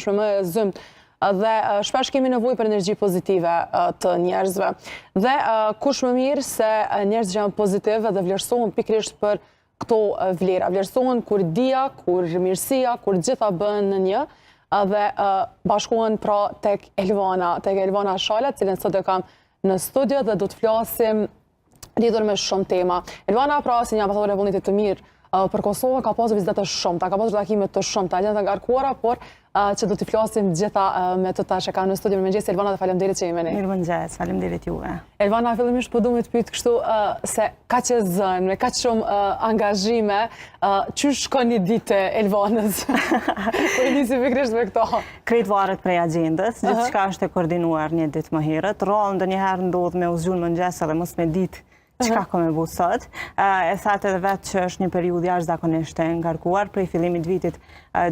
më e zymt dhe shpesh kemi nevojë për energji pozitive të njerëzve. Dhe kush më mirë se njerëz që janë pozitive dhe vlerësohen pikërisht për këto vlera. Vlerësohen kur dia, kur mirësia, kur gjitha bën në një dhe bashkohen pra tek Elvana Shala, cilën sot e kam në studio dhe do të flasim lidhur me shumë tema. Elvana pra si një ambasadore e vullnetit të mirë për Kosovën ka pasur vizita të shumta, ka pasur takime të shumta, gjëra të ngarkuara, por që do t'i flasim gjitha me të ta që ka në studio. Mirëmëngjes Elvana dhe faleminderit që jemi ne. Mirëmëngjes, faleminderit juve. Elvana, fillimisht po duam të pyet kështu se kaq e zën, me kaq shumë angazhime, çysh shkon një ditë Elvanës? Po nisi pikërisht me këto. Krejt varet prej agjendës, gjithçka është e koordinuar një ditë më herët. Rrallë ndonjëherë ndodh me u zgjuar mëngjes edhe mos me ditë çka ka me bu sot. E thatë edhe vetë që është një periudhë jashtëzakonisht e ngarkuar prej fillimit vitit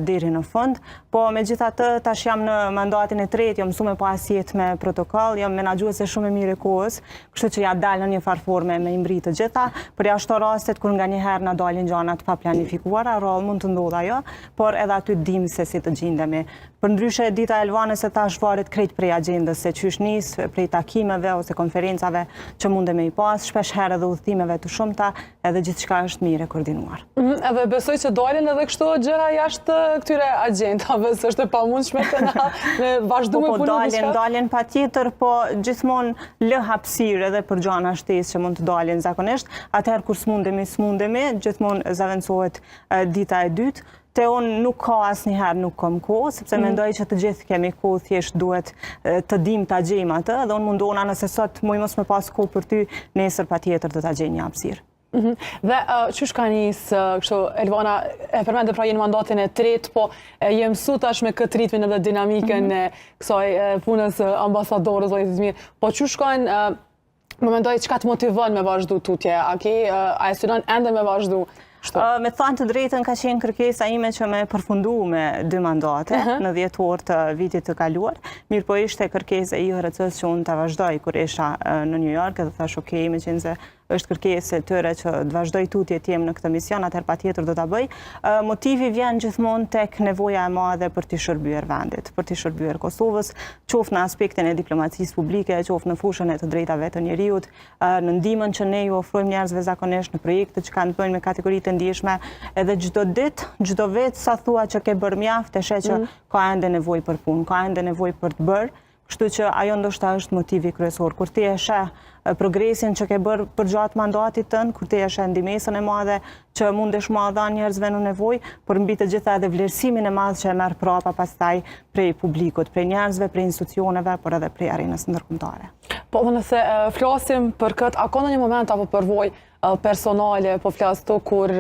deri në fund, po megjithatë tash jam në mandatin e tretë, jam mësuar pas jetë me protokoll, jam menaxhuese shumë e mirë e kohës, kështu që ja dal në një farë forme me i mbrit të gjitha, por jashtë rastet kur nganjëherë na dalin gjëra të paplanifikuara, rrallë mund të ndodhë ajo, por edhe aty dim se si të gjendemi. Përndryshe dita e Elvanës e tash varet krejt prej agjendës, se qysh nis prej takimeve ose konferencave që mundemi i pas, shpesh herë edhe udhëtimeve të shumta, edhe gjithçka është mirë e koordinuar. Edhe besoj që dalin edhe kështu gjëra jashtë këtyre agjendave, se është e pamundshme të na me vazhdu me punën. Dalin patjetër, po gjithmonë lë hapësirë edhe për gjëra shtesë që mund të dalin zakonisht. Atëherë kur smundemi, gjithmonë zaventsohet dita e dytë. Te unë nuk ka asnjëherë nuk kam kohë, sepse mendoj që të gjithë kemi kohë, thjesht duhet të dim ta gjejmë atë, dhe unë mundona nëse sot muj mos me pas kohë për ty, nesër patjetër do ta gjej një hapësirë. Dhe çysh ka nisë kështu Elvana, e përmendë pra jenë mandatin e tretë, po je mësuar tash me këtë ritmin edhe dinamikën e kësaj punës ambasadorës vllajtit të mirë. Po çysh kanë më mendoj çka të motivon me vazhdu tutje, a e synon ende me vazhdu? Me thënë të drejtën ka qenë kërkesa ime që me përfundu me 2 mandate në 10 orë të vitit të kaluar. Mirë po ishte kërkesa i IHRC-s që unë të vazhdoj kur isha në New York, edhe thash okej, me qenë se është kërkesë e tyre që të vazhdoj tutje të jem në këtë mision, atëherë patjetër do ta bëj. Motivi vjen gjithmonë tek nevoja e madhe për të shërbyer vendit, për të shërbyer Kosovës, qoftë në aspektin e diplomacisë publike, qoftë në fushën e të drejtave të njerëzit, në ndihmën që ne ju ofrojmë njerëzve zakonisht në projekte që kanë të bëjnë me kategoritë të ndjeshme, edhe çdo ditë, çdo vit sa thua që ke bërë mjaft, e sheh që ka ende nevojë për punë, ka ende nevojë për të bërë. Kështu që ajo ndoshta është motivi kryesor. Kur ti e sheh progresin që ke bërë për gjatë mandatit tënd, kur ti e sheh ndihmësën e madhe që mundesh ma dha njerëzve në nevojë, por mbi të gjitha edhe vlerësimin e madh që e merr prapa pastaj prej publikut, prej njerëzve, prej institucioneve, por edhe prej arenës ndërkombëtare. Po nëse flasim për këtë, a ka ndonjë moment apo përvojë personale, po flas këtu kur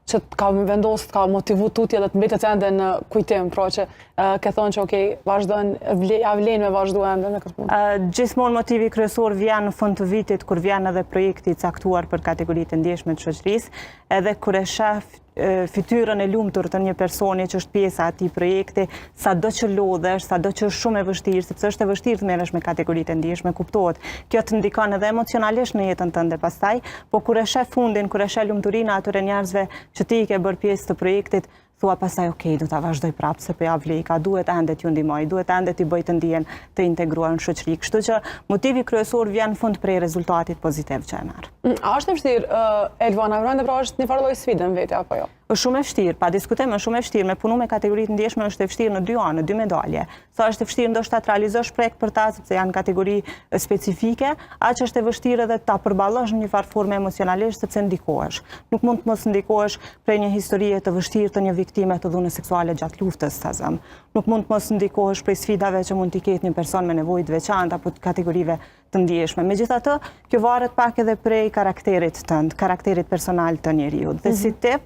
që ka vendosur, ka motivu tutje dhe të mbetet ende në kujtim, pra që ke thonë që okej, vazhdojnë, vlen me vazhdu ende në këtë punë. Gjithmonë motivi kryesor vjen në fund të vitit, kur vjen edhe projekti i caktuar për kategoritë e ndjeshme të shoqërisë, edhe kur e shef fytyrën e lumtur të një personi që është pjesa e atij projekti, sado që lodhesh, sado që është shumë e vështirë, sepse është e vështirë të merresh me kategoritë e ndjeshme, kuptohet. Kjo të ndikon edhe emocionalisht në jetën tënde pastaj, po kur e sheh fundin, kur e sheh lumturinë atyre njerëzve që ti i ke bërë pjesë të projektit, thua pastaj okej, do ta vazhdoj prapë se po ja vlej, ka duhet ende t'ju ndihmoj, duhet ende t'i bëj të ndihen të integruar në shoqëri. Kështu që motivi kryesor vjen në fund prej rezultatit pozitiv që e merr. A është e vështirë Elvana, pra është një farë lloj sfide në vetë apo jo? Është shumë e vështirë, pa diskutim është shumë e vështirë, me punu me kategoritë ndjeshme është e vështirë në 2 anë, në 2 medalje. Sa është e vështirë ndoshta të realizosh projekt për ta, sepse janë kategori specifike, aq është e vështirë edhe ta përballosh në një farë forme emocionalisht sepse ndikohesh. Nuk mund të mos ndikohesh prej një historie të vështirë të një viktime të dhunës seksuale gjatë luftës, ta them. Nuk mund të mos ndikohesh prej sfidave që mund t'i ketë një person me nevojë të veçanta apo kategorive të ndjeshme. Megjithatë, kjo varet pak edhe prej karakterit tënd, karakterit personal të njeriu. Dhe si tip,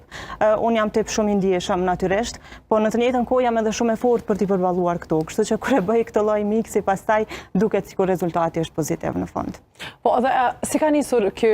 unë jam tip shumë i ndjeshëm natyrisht, po në të njëjtën kohë jam edhe shumë e fortë për t'i përballuar këto. Kështu që kur e bëj këtë lloj miksi, pastaj duket sikur rezultati është pozitiv në fund. Po dhe si ka nisur ky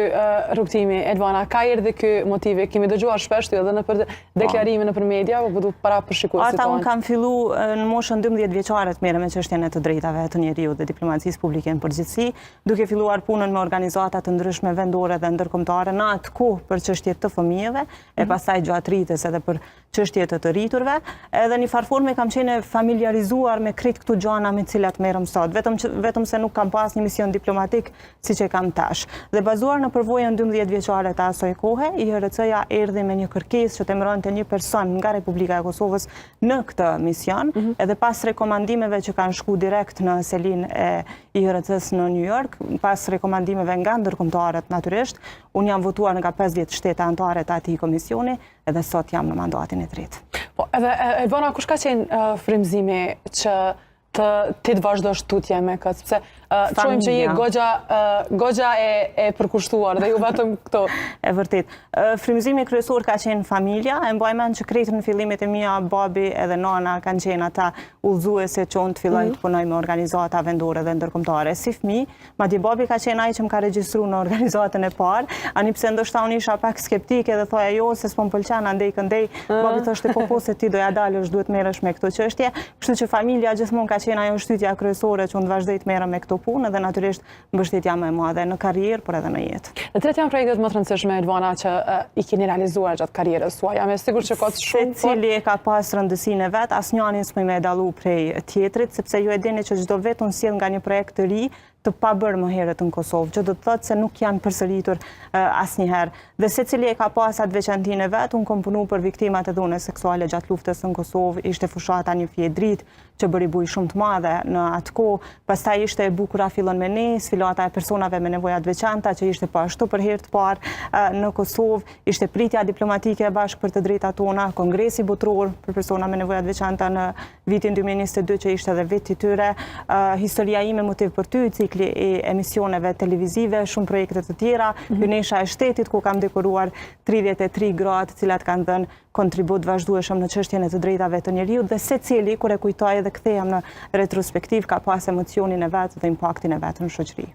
rrugtimi Elvana? Ka erdhi ky motivi? Kemi dëgjuar shpesh edhe në për deklarime në media, apo do para përshikuesit tonë? Ata kam filluar në moshën 12 vjeçare të merrem me çështjen e të drejtave të njeriut dhe diplomacisë publike në përgjithësi, duke filluar punën me organizata të ndryshme vendore dhe ndërkombëtare në atë kohë për çështjet të fëmijëve, e pastaj gjatë rritës edhe për çështje të rriturve, edhe një farforme kam qenë familiarizuar me krejt këtu gjana me cilat merrem sot, vetëm se nuk kam pas një mision diplomatik siç e kam tash. Dhe bazuar në përvojën 12 vjeçare të asoj kohe, IHRC-ja erdhi me një kërkesë që temëronte një person nga Republika e Kosovës në këtë mision, edhe pas rekomandimeve që kanë shku direkt në selin e IHRC-s në New York, pas rekomandimeve nga ndërkombëtarët natyrisht, unë jam votuar nga 50 shtete anëtare të atij komisioni, edhe sot jam në mandatin e tretë. Po, edhe Elvana, kush ka qenë frymëzimi që ti të vazhdosh tutje me këtë, sepse qojmë që je goxha e përkushtuar dhe ju vetëm këto. E vërtet. Frymëzimi kryesor ka qenë familja, e mbaj mend që krejt në fillimet e mia babi edhe nana kanë qenë ata udhëzuese që unë të filloj të punoj me organizata vendore dhe ndërkombëtare. Si fëmijë, madje babi ka qenë ai që më ka regjistruar në organizatën e parë, ani pse ndoshta unë isha pak skeptike dhe thoja jo se s'po m'pëlqen andej këndej. Babi thoshte po se ti doja dalësh, duhet merresh me këtë çështje, kështu që familja gjithmonë ka qenë ajo shtytja kryesore që unë vazhdoj të merrem me këtë punë dhe natyrisht mbështetja më e madhe në karrierë, por edhe në jetë. Dhe tretë janë projektet më të rëndësishme, Elvana, që i keni realizuar gjatë karrierës tuaj. Jam e sigurt që ka të shumë. Secili e ka pas rëndësinë e vet, asnjëri s'më me dallu prej tjetrit, sepse ju e dini që çdo vit unë sjell nga një projekt të ri të pa bërë më herët në Kosovë, që do të thotë se nuk janë përsëritur asnjëherë. Dhe secili e ka pas atë veçantinë e vet, unë kom punu për viktimat e dhunës seksuale gjatë luftës në Kosovë, ishte fushata një fije dritë që bëri buj shumë të madhe në atë kohë, pastaj ishte e bukura fillon me ne, sfilata e personave me nevoja të veçanta që ishte po ashtu për herë të parë në Kosovë, ishte pritja diplomatike bashkë për të drejtat tona, kongresi botror për persona me nevoja të veçanta në vitin 2022 që ishte edhe viti i tyre, historia ime motiv për ty, cikli e emisioneve televizive, shumë projekte të tjera, Hynesha e shtetit ku kam dekoruar 33 gratë të cilat kanë dhënë kontribut vazhdueshëm në çështjen e të drejtave të njeriut dhe secili kur e kujtoj dhe kthehem në retrospektiv ka pas emocionin e vet dhe impaktin e vet në shoqëri.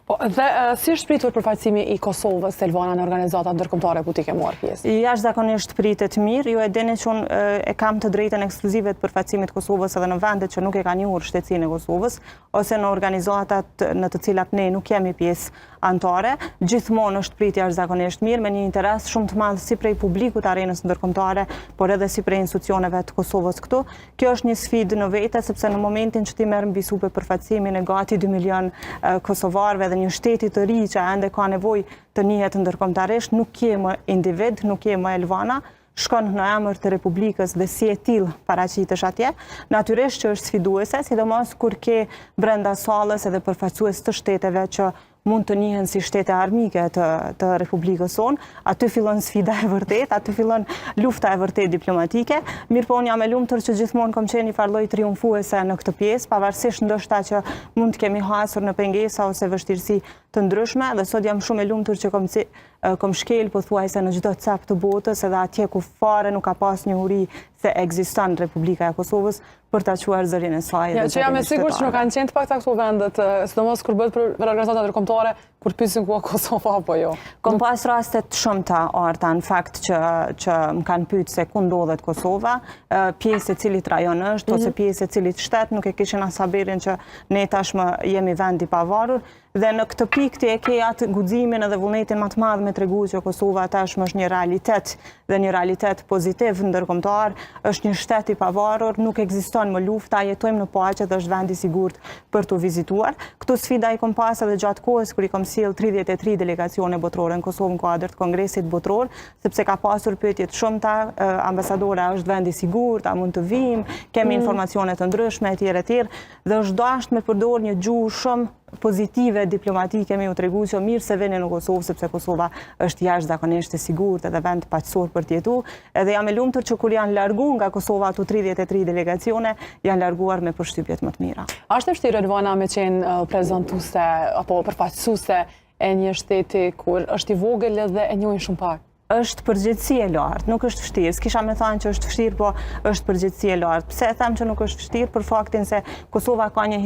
Po, dhe si është pritur përfaqësimi i Kosovës, Elvana, në organizata ndërkombëtare ku ti ke marrë pjesë? Jashtëzakonisht pritet mirë, ju e dini që unë e kam të drejtën ekskluzive të përfaqësimit Kosovës edhe në vendet që nuk e kanë njohur shtetësinë e Kosovës, ose në organizatat në të cilat ne nuk jemi pjesë anëtare. Gjithmonë është pritje jashtëzakonisht mirë, me një interes shumë të madh si prej publikut arenës ndërkombëtare, por edhe si prej institucioneve të Kosovës këtu. Kjo është një sfidë në vete, sepse në momentin që ti merr mbisu për përfaqësimin e gati 2 milion kosovarëve dhe një shteti të ri që ende ka nevojë të njihet ndërkombëtarisht, nuk je më individ, nuk je më Elvana, shkon në emër të Republikës dhe si e tillë paraqitesh atje, natyrisht që është sfiduese, sidomos kur ke brenda sallës edhe përfaqësues të shteteve që mund të njihen si shtete armike të Republikës sonë, aty fillon sfida e vërtet, aty fillon lufta e vërtet diplomatike. Mirë po unë jam e lumtur që gjithmonë kam qenë një farloj triumfuese në këtë pjesë, pavarësisht ndoshta që mund të kemi hasur në pengesa ose vështirësi të ndryshme, dhe sot jam shumë e lumtur që kom shkel pothuajse në çdo cep të botës edhe atje ku fare nuk ka pas njohuri se ekziston Republika e Kosovës për ta quar zërin e saj. Ja, që jam e sigurt që nuk kanë qenë të pakta këto vendet, sidomos kur bëhet për organizata ndërkombëtare, kur pyesin ku ka Kosova apo jo. Kom pas raste të shumta Arta, në fakt që më kanë pyetur se ku ndodhet Kosova, pjesë e cilit rajon është ose pjesë e cilit shtet, nuk e kishin as haberin që ne tashmë jemi vend i pavarur. Dhe në këtë pikë ti e ke atë guximin edhe vullnetin më të madh me tregu që Kosova tashmë është një realitet dhe një realitet pozitiv ndërkombëtar, është një shtet i pavarur, nuk ekziston më lufta, jetojmë në paqe dhe është vend i sigurt për të vizituar. Këtu sfida i kom pas edhe gjatë kohës kur i kom sjell 33 delegacione botërore në Kosovë në kuadër të Kongresit botror, sepse ka pasur pyetje të shumta, ambasadora është vend i sigurt, a mund të vim, kemi informacione të ndryshme etj etj, dhe është dashur me përdor një gjuhë shumë pozitive diplomatike me u tregu që mirë se veni në Kosovë sepse Kosova është jashtëzakonisht e sigurt edhe vend paqësor për të jetuar, edhe jam e lumtur që kur janë larguar nga Kosova ato 33 delegacione janë larguar me përshtypjet më të mira. A është vështirë Elvana me qenë prezantuese apo përfaqësuese e një shteti kur është i vogël dhe e njohin shumë pak? Është përgjegjësi e lartë, nuk është vështirë. S'kisha me thënë që është vështirë, po është përgjegjësi e lartë. Pse e them që nuk është vështirë? Për faktin se Kosova ka një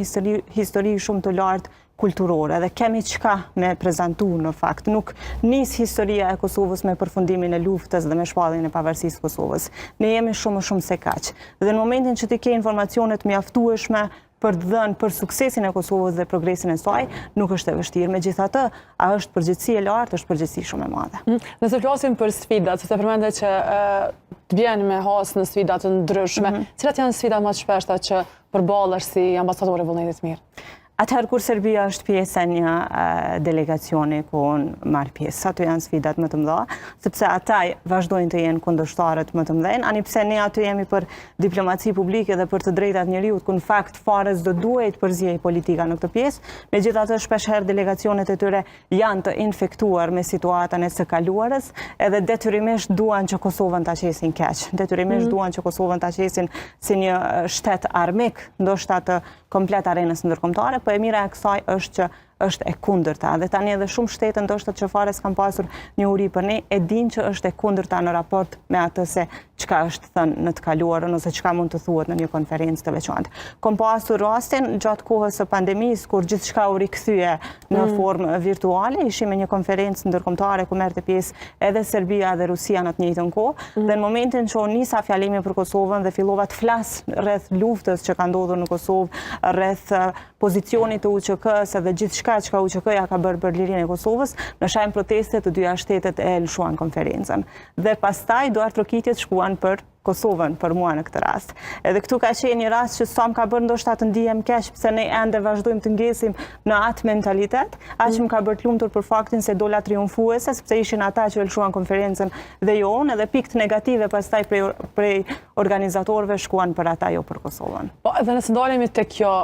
histori shumë të lartë kulturore dhe kemi qka me prezentu në fakt. Nuk nis historia e Kosovës me përfundimin e luftës dhe me shpalljen e pavarësisë Kosovës. Ne jemi shumë se kaq. Dhe në momentin që ti ke informacionet mjaftueshme për të dhënë për suksesin e Kosovës dhe progresin e saj, nuk është e vështirë. Megjithatë, a është përgjegjësi e lartë, është përgjegjësi shumë e madhe. Nëse flasim për sfidat, se përmendë që të vjen me has në sfidat të ndryshme, cilat janë sfidat më të shpeshta që përballesh si ambasadore e vullnetit mirë? Atëherë kur Serbia është pjesë e një delegacioni ku unë marr pjesë, ato janë sfidat më të mëdha, sepse ata vazhdojnë të jenë kundërshtarët më të mëdhenj, ani pse ne aty jemi për diplomaci publike dhe për të drejtat njerëzit, ku në fakt fare s'do duhet përzjej politika në këtë pjesë. Megjithatë, shpeshherë delegacionet e tyre janë të infektuar me situatën e së kaluarës, edhe detyrimisht duan që Kosovën ta qesin keq. Detyrimisht duan që Kosovën ta qesin si një shtet armik, ndoshta të komplet arenës ndërkombëtare, po e mira e kësaj është që është e kundërta. Dhe tani edhe shumë shtete ndoshta që fare s'kan pasur njohuri për ne, e din që është e kundërta në raport me atë se çka është thënë në të kaluarën ose çka mund të thuhet në një konferencë të veçantë. Kom pasur rastin gjatë kohës së pandemisë kur gjithçka u rikthye në formë virtuale, ishim me një konferencë ndërkombëtare ku merrte pjesë edhe Serbia dhe Rusia në të njëjtën kohë, dhe në momentin që unë nisa fjalimin për Kosovën dhe fillova të flas rreth luftës që ka ndodhur në Kosovë, rreth pozicionit të UÇK-s dhe gjithçka që UÇK-ja ka bërë për lirinë e Kosovës, në shajm proteste të dyja shtetet e lëshuan konferencën. Dhe pastaj Duart Rokitjet shkuan për Kosovën për mua në këtë rast. Edhe këtu ka qenë një rast që sa më ka bërë ndoshta të ndihem keq pse ne ende vazhdojmë të ngjesim në atë mentalitet, aq më ka bërë të lumtur për faktin se dola triumfuese, sepse ishin ata që lëshuan konferencën dhe jo unë, edhe pikët negative pastaj prej organizatorëve shkuan për ata, jo për Kosovën. Po, edhe nëse ndalemi tek kjo,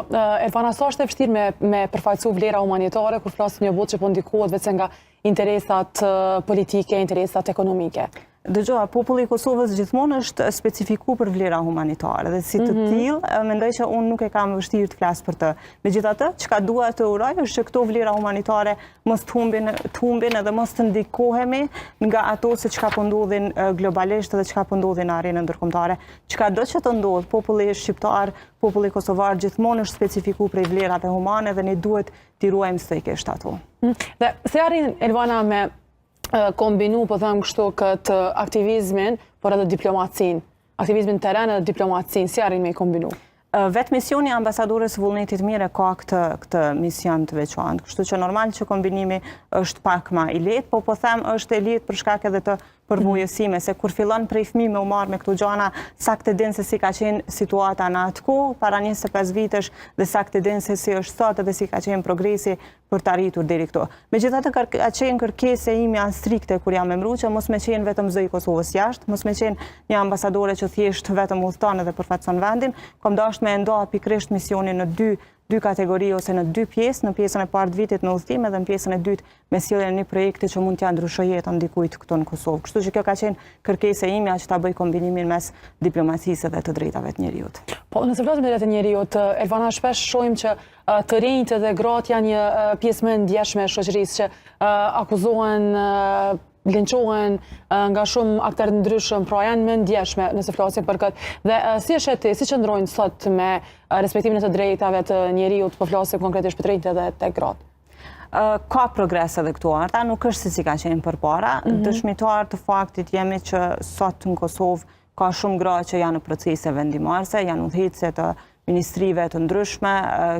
Elvana, sa është e vështirë me përfaqësu vlera humanitare kur flasim një botë që po ndikohet vetëm nga interesat politike, interesat ekonomike? Dëgjoa, populli i Kosovës gjithmonë është specifiku për vlera humanitare dhe si të tillë mendoj që unë nuk e kam vështirë të flas për të. Megjithatë, çka dua të uroj është që këto vlera humanitare mos të humbin edhe mos të ndikohemi nga ato se çka po ndodhin globalisht dhe çka po ndodhin në arenën ndërkombëtare. Çkado që të ndodh, populli shqiptar, populli kosovar gjithmonë është specifiku prej vlerave humane dhe ne duhet t'i ruajmë strekisht ato. Dhe se arrin Elvana me kombinu, po them kështu, këtë aktivizmin, por edhe diplomacin. Aktivizmin teren edhe diplomacin, si arrin me i kombinu? Vetë misioni i ambasadores së vullnetit mirë ka këtë mision të veçantë. Kështu që normal që kombinimi është pak më i lehtë, po them është e lehtë për shkak edhe të përvojësime, se kur fillon prej fëmijë me u marr me këto gjana, saktë din se si ka qenë situata në atë kohë para 25 vitesh dhe saktë din se si është sot dhe si ka qenë progresi për të arritur deri këtu. Megjithatë ka qenë kërkesa ime strikte kur jam emëruar që mos më qenë vetëm zë i Kosovës jashtë, mos më qenë një ambasadore që thjesht vetëm udhton edhe përfaqëson vendin, kom dashur me nda pikërisht misionin në dy kategori ose në dy pjesë, në pjesën e parë të vitit në udhëtim edhe në pjesën e dytë me sjelljen e një projekti që mund t'ia ndryshojë jetën dikujt këtu në Kosovë. Kështu që kjo ka qenë kërkesa ime që ta bëj kombinimin mes diplomacisë dhe të drejtave të njerëzit. Po, nëse flasim drejtat e njerëzit, Elvana, shpesh shohim që të rinjtë dhe gratë janë një pjesë më e ndjeshme e shoqërisë që akuzohen, linçohen nga shumë aktorë ndryshëm, pra janë më ndjeshme nëse flasim për këtë. Dhe si është ti, si qëndrojnë sot me respektimin e të drejtave të njerëzit, po flasim konkretisht për të rinjtë dhe të gratë? Ka progres edhe këtu arta, nuk është si ka qenë përpara. Dëshmitar të faktit jemi që sot në Kosovë ka shumë gra që janë në procese vendimarrëse, janë udhëheqëse të ministrive të ndryshme,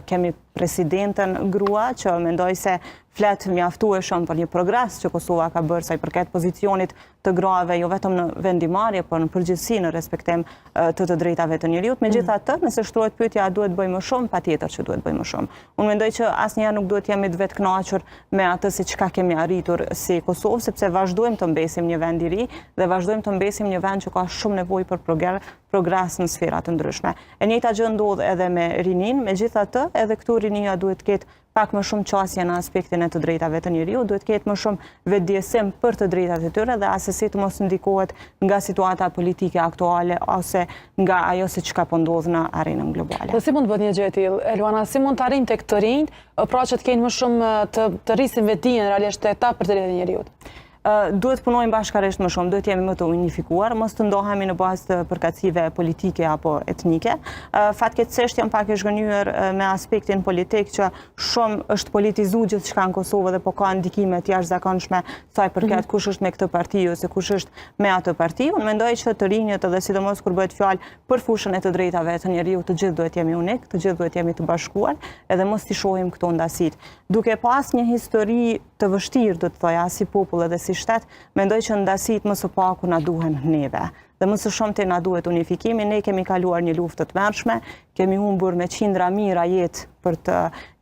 kemi presidentën grua që mendoj se flet mjaftueshëm për një progres që Kosova ka bërë sa i përket pozicionit të grave, jo vetëm në vendimarrje, por në përgjithësi në respektim të drejtave të njerëzit. Megjithatë, nëse shtrohet pyetja a duhet bëjmë më shumë, patjetër që duhet bëjmë më shumë. Unë mendoj që asnjëherë nuk duhet jemi të vetkënaqur me atë se çka kemi arritur si Kosovë, sepse vazhdojmë të mbesim një vend i ri dhe vazhdojmë të mbesim një vend që ka shumë nevojë për progres në sfera të ndryshme. E njëjta gjë ndodh edhe me rinin, megjithatë, edhe këtu rinia duhet të ketë pak më shumë qasje në aspektin e të drejtave të njerëzit, duhet ketë më shumë vetëdijsim për të drejtat e tyre dhe asesi të mos ndikohet nga situata politike aktuale ose nga ajo se çka po ndodh në arenën globale. Dhe si mund të bëhet një gjë e tillë, Elvana, si mund të arrijnë tek të rinjt, pra që të kenë më shumë të rrisin vetdijen realisht tek ta për të drejtat e njerëzit? duhet punojmë bashkarisht më shumë, duhet jemi më të unifikuar, mos të ndohemi në bazë të përkatësive politike apo etnike. Fatkeqësisht jam pak e zhgënjur me aspektin politik që shumë është politizuar gjithçka në Kosovë dhe po ka ndikime të jashtëzakonshme sa i përket kush është me këtë parti ose kush është me atë parti. Unë mendoj që të rinjët edhe sidomos kur bëhet fjalë për fushën e të drejtave të njeriut, të gjithë duhet jemi unik, të gjithë duhet jemi të bashkuar, edhe mos t'i shohim këto ndasit. Duke pas një histori të vështirë, do të thoja, si popull edhe si shtet, mendoj që ndasit më së paku na duhen neve. Dhe më së shumti na duhet unifikimi, ne kemi kaluar një luftë të tmerrshme, kemi humbur me qindra mijëra jetë për të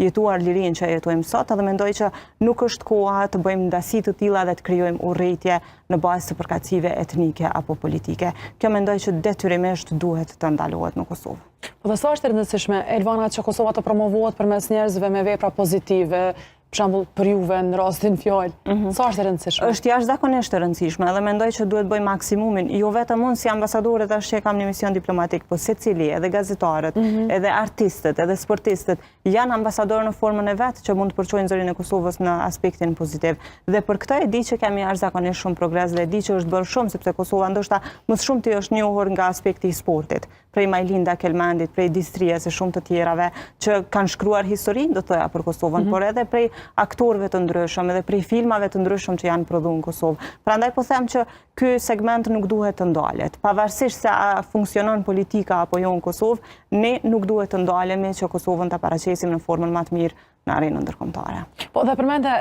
jetuar lirinë që jetojmë sot, edhe mendoj që nuk është koha të bëjmë ndasi të tilla dhe të krijojmë urrëtie në bazë të përkatësive etnike apo politike. Kjo mendoj që detyrimisht duhet të ndalohet në Kosovë. Po dhe sa është e rëndësishme, Elvana, që Kosova të promovohet përmes njerëzve me vepra pozitive, për shembull për juve në rastin fjalë. Sa është e rëndësishme? Është jashtëzakonisht e rëndësishme dhe mendoj që duhet bëjmë maksimumin, jo vetëm unë si ambasadore tash që kam një mision diplomatik, po secili, edhe gazetarët, edhe artistët, edhe sportistët janë ambasadorë në formën e vet që mund të përçojnë zërin e Kosovës në aspektin pozitiv. Dhe për këtë e di që kemi jashtëzakonisht shumë progres dhe e di që është bërë shumë sepse Kosova ndoshta më shumë të është njohur nga aspekti i sportit, prej Majlinda Kelmandit, prej Distrijes e shumë të tjerave që kanë shkruar historinë, do të thoja, për Kosovën, por edhe prej aktorëve të ndryshëm, edhe prej filmave të ndryshëm që janë prodhuar në Kosovë. Prandaj po them që ky segment nuk duhet të ndalet. Pavarësisht se a funksionon politika apo jo në Kosovë, ne nuk duhet të ndalemi që Kosovën ta paraqesim në formën më të mirë në arenën ndërkombëtare. Po dhe përmende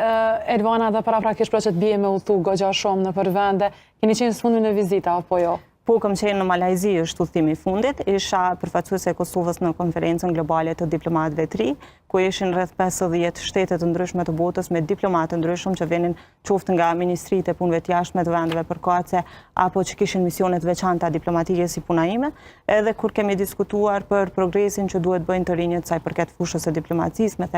Elvana dhe paraprakisht për që të bie me udhëtu goxha shumë në përvende, keni qenë së fundi në vizita apo jo? Po kam qenë në Malajzi është udhëtimi i fundit, isha përfaqësuese e Kosovës në konferencën globale të diplomatëve të ri, ku ishin rreth 50 shtete të ndryshme të botës me diplomatë të ndryshëm që vinin qoftë nga ministritë e punëve të jashtme të vendeve përkatëse apo që kishin misione të veçanta diplomatike si puna ime, edhe kur kemi diskutuar për progresin që duhet bëjnë të rinjët sa i përket fushës së diplomacisë me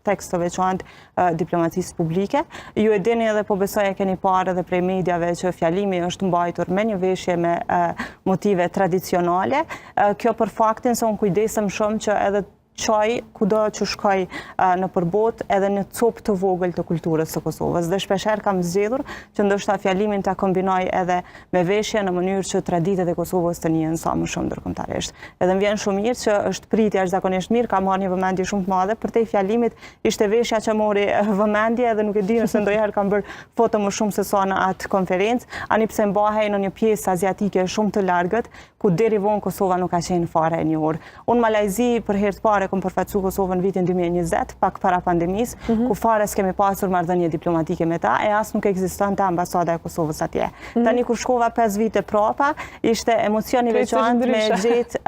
tekst të veçantë diplomacisë publike. Ju e dini edhe po besoj e keni parë edhe prej mediave që fjalimi është mbajtur me një veshje me motive tradicionale. Kjo për faktin se unë kujdesem shumë që edhe qaj kudo që shkoj në përbot edhe një copë të vogël të kulturës së Kosovës. Dhe shpesher kam zgjedhur që ndoshta fjalimin ta kombinoj edhe me veshje në mënyrë që traditat e Kosovës të njihen sa më shumë ndërkombëtarisht. Edhe më vjen shumë mirë që është pritje jashtëzakonisht mirë, ka marrë një vëmendje shumë të madhe për te fjalimit, ishte veshja që mori vëmendje edhe nuk e di nëse ndonjëherë kam bërë foto më shumë se sa në atë konferencë, ani pse mbahej në një pjesë aziatike shumë të largët, ku deri vonë Kosova nuk ka qenë fare e njohur. Unë Malajzi për herë të parë kom përfaqësu Kosovën vitin 2020, pak para pandemisë, ku fare s'kemi pasur marrëdhënie diplomatike me ta, e as nuk ekzistonte ambasada e Kosovës atje. Tani kur shkova 5 vite prapa, ishte emocion i veçantë me gjetë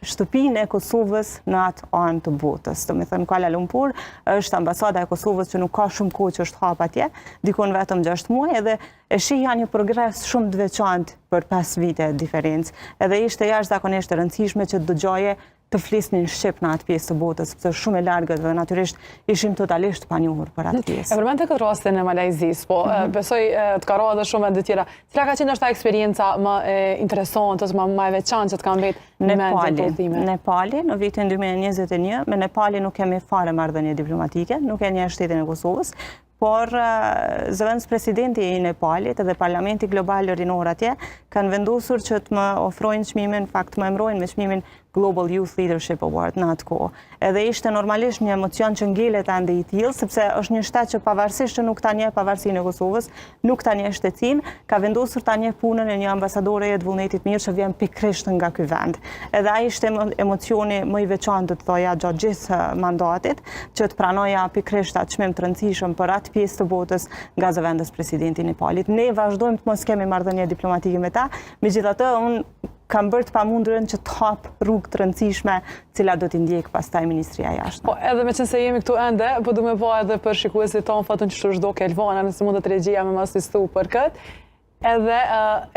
shtëpinë e Kosovës në atë anë të botës. Do të thënë Kuala Lumpur është ambasada e Kosovës që nuk ka shumë kohë që është hap atje, dikon vetëm 6 muaj, edhe e shihja një progres shumë të veçantë për 5 vite diferencë. Edhe ishte jashtëzakonisht e rëndësishme që dëgjoje të flisnin shqip në atë pjesë të botës, sepse shumë e largët dhe natyrisht ishim totalisht pa njohur për atë pjesë. E përmendte këtë rastin e Malajzis, po besoj të ka edhe shumë vende tjera. Cila ka qenë ashta eksperienca më interesante ose më e veçantë që të ka mbetë në mendje të udhëtimit? Nepali, në vitin 2021, me Nepali nuk kemi fare marrëdhënie diplomatike, nuk e njeh shtetin e Kosovës, por zëvendës presidenti i Nepalit edhe Parlamenti Global rinor atje kanë vendosur që të më ofrojnë çmimin, fakt më emrojnë me çmimin Global Youth Leadership Award në atë kohë. Edhe ishte normalisht një emocion që ngelet ende i tillë, sepse është një shtet që pavarësisht që nuk ta njeh pavarësinë e Kosovës, nuk ta njeh shtecinë, ka vendosur ta njeh punën e një ambasadore të vullnetit mirë që vjen pikërisht nga ky vend. Edhe ai ishte emocioni më i veçantë të thoja gjatë gjithë mandatit, që të pranoja pikërisht atë çmim të rëndësishëm për atë pjesë të botës nga zëvendës presidenti i Nepalit. Ne vazhdojmë të mos kemi marrëdhënie diplomatike me ta, megjithatë unë kam bërë të pamundurën që të hap rrugë të rëndësishme, cila do t'i ndjek pastaj Ministria e Jashtme. Po edhe me qenë se jemi këtu ende, po du me po edhe për shikuesit tonë fatën që shdo ke Elvana, nëse mund të regjia me asistu për këtë. Edhe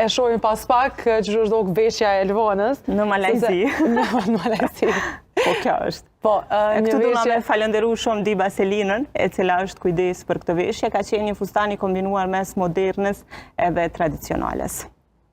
e shohim pas pak që shdo veshja e Elvanës. Në Malajzi. Në Malajzi. Po kjo është. Këtu du me falenderu shumë Diba Selinën, e cila është kujdes për këtë veshje, ka qenë një fustan i kombinuar mes modernës edhe tradicionales.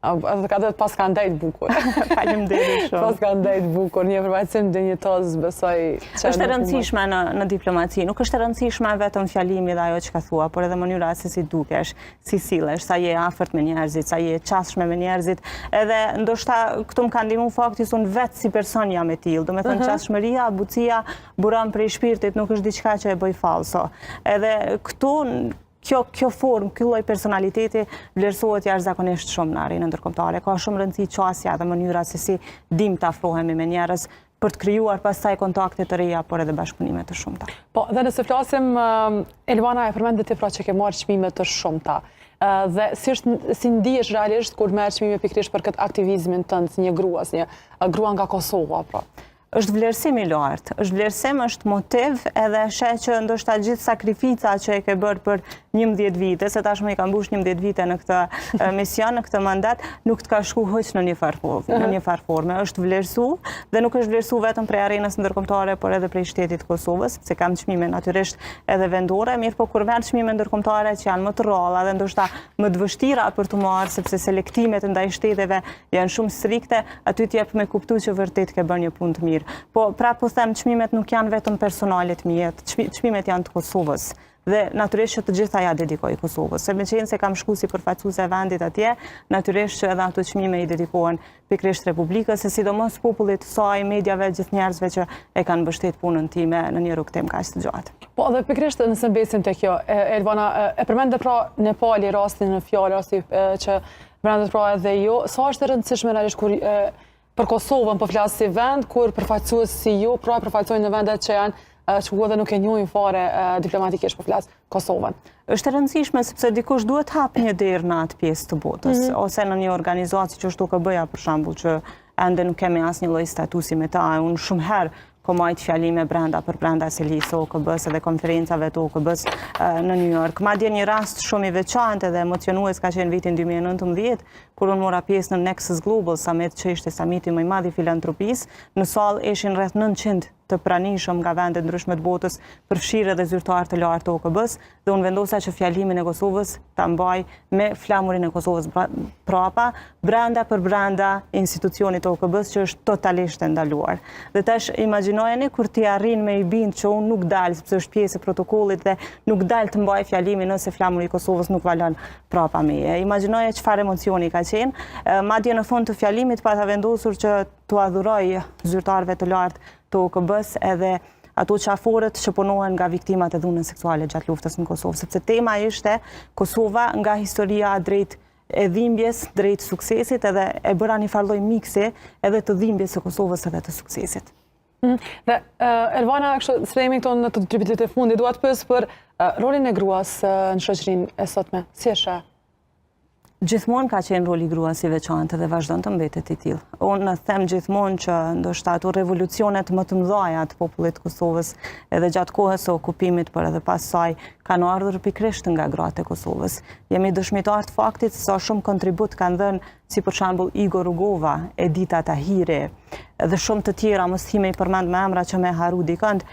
Edhe ka dhëtë pas ka ndajt bukur. Faleminderit shumë. Pas ka ndajt bukur, një përvajtësim dinjitoz besoj që... Është e rëndësishme në diplomaci, nuk është e rëndësishme vetëm fjalimi dhe ajo që ka thua, por edhe mënyra se si dukesh, si sillesh, sa je afërt me njerëzit, sa je qasshme me njerëzit, edhe ndoshta këtu më ka ndihmu fakti se unë vetë si person jam e tillë, do me thënë qasshmëria, bucia, buron prej shpirtit, nuk është diçka që e bëj falso. Edhe këtu kjo formë, ky lloj personaliteti vlerësohet jashtëzakonisht shumë në arenën ndërkombëtare. Ka shumë rëndësi qasja dhe mënyra se si dim të afrohemi me njerëz për të krijuar pastaj kontakte të reja, por edhe bashkëpunime të shumta. Po, dhe nëse flasim, Elvana e përmendet ti pra që ke marrë çmime të shumta. Dhe si ndihesh realisht kur merr çmime pikërisht për këtë aktivizmin tënd si një gruas, një grua nga Kosova, pra? Është vlerësim i lartë, është vlerësim, është motiv, edhe sheh që ndoshta gjithë sakrifica që e ke bërë për 11 vite, se tashmë i ka mbush 11 vite në këtë mision, në këtë mandat, nuk të ka shku hiç në një farë forme. Është vlerësu dhe nuk është vlerësu vetëm prej arenës ndërkombëtare, por edhe prej shtetit Kosovës, sepse kam çmime natyrisht edhe vendore, mirë po kur merr çmime ndërkombëtare që janë më të rralla dhe ndoshta më të vështira për të marrë, sepse selektimet ndaj shteteve janë shumë strikte, aty t'jep me kuptu që vërtet ke bërë një punë të mirë. Po, pra po them, çmimet nuk janë vetëm personalet mia, çmimet janë të Kosovës. Dhe natyrisht që të gjitha ja dedikoj Kosovës. Se me qenë se kam shku si përfaqësuese e vendit atje, natyrisht që edhe ato çmime i dedikohen pikërisht Republikës, se sidomos popullit saj, mediave, gjithë njerëzve që e kanë mbështet punën time në një rrugtim kaq të gjatë. Po, dhe pikërisht nëse mbesim te kjo, Elvana, e përmendë pra Nepali rastin në fjalë, rasti që përmendet pra edhe jo, sa është e rëndësishme realisht kur për Kosovën po flas si vend, kur përfaqësues si ju, pra përfaqësojnë në vendet që janë që edhe nuk e njohin fare diplomatikisht po flas Kosovën. Është e rëndësishme sepse dikush duhet hap një derë në atë pjesë të botës, ose në një organizatë që është OKB-ja për shembull, që ende nuk kemi asnjë lloj statusi me ta. Unë shumë herë ko majt fjalime brenda selisë OKB-s dhe konferencave të OKB-s në New York. Madje një rast shumë i veçantë dhe emocionues ka qenë vitin 2019, kur unë mora pjesë në Nexus Global Summit, që ishte samiti më i madh i filantropisë. Në sallë ishin rreth 900 të pranishëm nga vende ndryshme të botës, përfshirë edhe zyrtarë të lartë të OKB-s, dhe unë vendosa që fjalimin e Kosovës ta mbaj me flamurin e Kosovës prapa, brenda për brenda institucionit të OKB-s që është totalisht e ndaluar. Dhe tash imagjinojeni kur ti arrin me i bind që unë nuk dal, sepse është pjesë e protokollit dhe nuk dal të mbaj fjalimin nëse flamuri i Kosovës nuk valon prapa meje. Imagjinoje çfarë emocioni ka qenë. Madje në fund të fjalimit pata vendosur që t'u adhuroj zyrtarëve të lartë të OKB-s edhe ato qaforët që punohen nga viktimat e dhunës seksuale gjatë luftës në Kosovë, sepse tema ishte Kosova nga historia drejt e dhimbjes, drejt suksesit, edhe e bëra një farloj miksi edhe të dhimbjes së Kosovës edhe të suksesit. Dhe Elvana, sfrejmi këto në të tripitit e fundi, duat pës për rolin e gruas në shoqërinë e sotme. Si e sheh? Gjithmonë ka qenë roli gruas i veçantë dhe vazhdon të mbetet i tillë. Unë them gjithmonë që ndoshta ato revolucionet më të mëdha të popullit të Kosovës edhe gjatë kohës së okupimit, por edhe pas saj, kanë ardhur pikërisht nga gratë e Kosovës. Jemi dëshmitar të faktit se sa shumë kontribut kanë dhënë, si për shembull Igor Rugova, Edita Tahiri dhe shumë të tjera, mos hime i përmend me emra që me haru dikënd,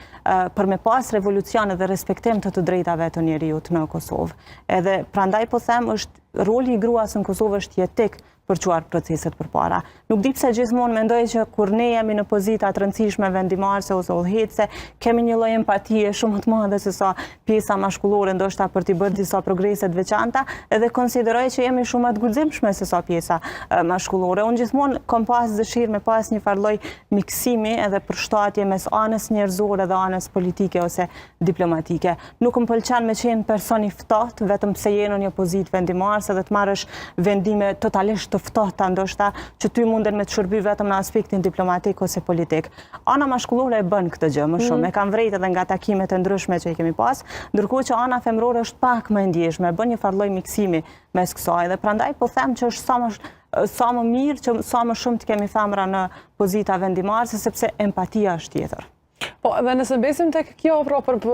për me pas revolucione dhe respektim të drejtave të njeriut në Kosovë. Edhe prandaj po them, është roli i gruas në Kosovë është jetik për çuar proceset përpara. Nuk di pse gjithmonë mendoj që kur ne jemi në pozita të rëndësishme vendimarrëse ose udhëheqëse, kemi një lloj empatie shumë të madhe se sa pjesa mashkullore ndoshta për t'i bërë disa progrese të veçanta, edhe konsideroj që jemi shumë më të guximshme se sa pjesa mashkullore. Unë gjithmonë kam pas dëshirë me pas një farloj miksimi edhe përshtatje mes anës njerëzore dhe anës politike ose diplomatike. Nuk më pëlqen me qenë person i ftohtë vetëm pse je në një pozitë vendimarrëse dhe të marrësh vendime totalisht të ftohta ndoshta që ty munden me të shërby vetëm në aspektin diplomatik ose politik. Ana mashkullore e bën këtë gjë më shumë. E kam vrejtë edhe nga takimet e ndryshme që i kemi pas, ndërkohë që ana femërore është pak më e ndjeshme, bën një farloj miksimi mes kësaj dhe prandaj po them që është sa më mirë që sa më shumë të kemi femra në pozita vendimarrëse sepse empatia është tjetër. Po, dhe nëse besim tek kjo,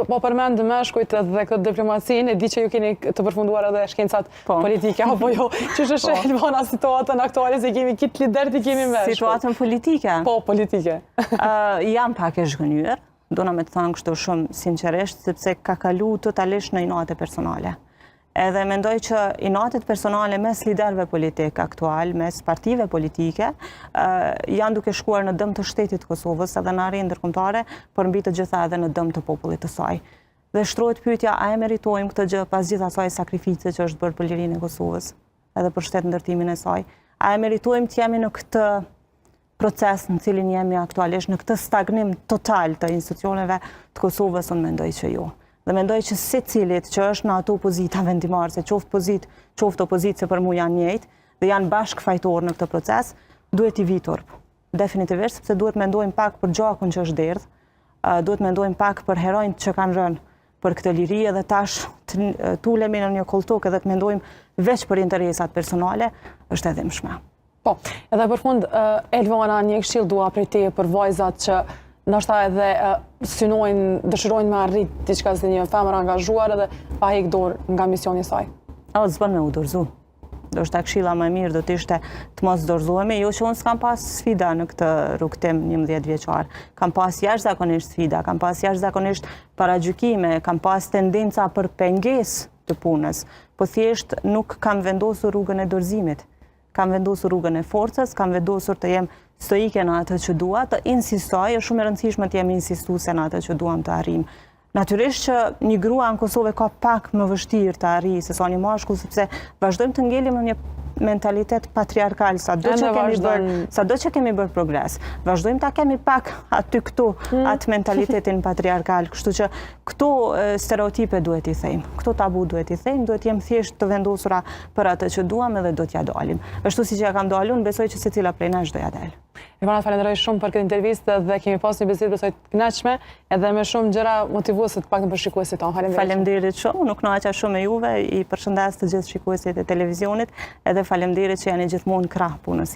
po përmend meshkujt dhe këtë diplomacinë, e di që ju keni të përfunduar edhe shkencat politike, apo jo, që është Elvana situatën aktuale, se kemi kitë lider të kemi meshkujt. Situatën politike? Po, politike. Jam pak e zhgënjur, dona me të thënë kështu shumë sinqerisht, sepse ka kalu totalisht në inate personale. Edhe mendoj që inatet personale mes liderëve politik aktual, mes partive politike, janë duke shkuar në dëm të shtetit Kosovës edhe në arenë ndërkombëtare, por mbi të gjitha edhe në dëm të popullit të saj. Dhe shtrohet pyetja, a e meritojmë këtë gjë pas gjithë asaj sakrifice që është bërë për lirinë e Kosovës, edhe për shtet ndërtimin e saj? A e meritojmë të jemi në këtë proces në cilin jemi aktualisht, në këtë stagnim total të institucioneve të Kosovës? Unë mendoj që jo. Dhe mendoj që secilit që është në ato pozita vendimarrëse, qoftë opozitë se për mu janë njëjtë dhe janë bashkë fajtorë në këtë proces, duhet i vi turp. Definitivisht, sepse duhet mendojmë pak për gjakun që është derdhë, duhet mendojmë pak për heronjtë që kanë rënë për këtë liri edhe tash të ulemi në një koltokë edhe të mendojmë veç për interesat personale, është edhe mshme. Po, edhe për fund, Elvana, një këshill dua prej teje për vajzat që ndoshta edhe synojnë, dëshirojnë me arrit diçka si një femër angazhuar edhe pa hek dorë nga misioni i saj. S'bën me u dorëzu. Do shta këshilla më e mirë do të ishte të mos dorëzohemi, jo që unë s'kam pas sfida në këtë rrugtim 11 vjeçar. Kam pas jashtëzakonisht sfida, kam pas jashtëzakonisht paragjykime, kam pas tendenca për pengesë të punës, po thjesht nuk kam vendosur rrugën e dorëzimit. Kam vendosur rrugën e forcës, kam vendosur të jem stoike në atë që dua, të insistoj, është shumë e rëndësishme të jem insistuese në atë që duam të arrijm. Natyrisht që një grua në Kosovë ka pak më vështirë të arrijë se sa një mashkull, sepse vazhdojmë të ngelim në një mentalitet patriarkal, sado që kemi bërë progres. Vazhdojmë ta kemi pak aty këtu, atë mentalitetin patriarkal, kështu që këto stereotipe duhet i thejmë, këto tabu duhet i thejmë, duhet jem thjesht të vendosura për atë që duam edhe do t'ja dalim. Ashtu si që ja kam dalun, besoj që secila prej nesh do ja dal. Elvana, falenderoj shumë për këtë intervistë dhe kemi pas një bisedë besoj të kënaqshme edhe me shumë gjëra motivuese të paktën për shikuesit tonë. Faleminderit shumë, nuk kënaqa shumë me juve, i përshëndes të gjithë shikuesit e televizionit, edhe faleminderit që janë gjithmonë krah punës.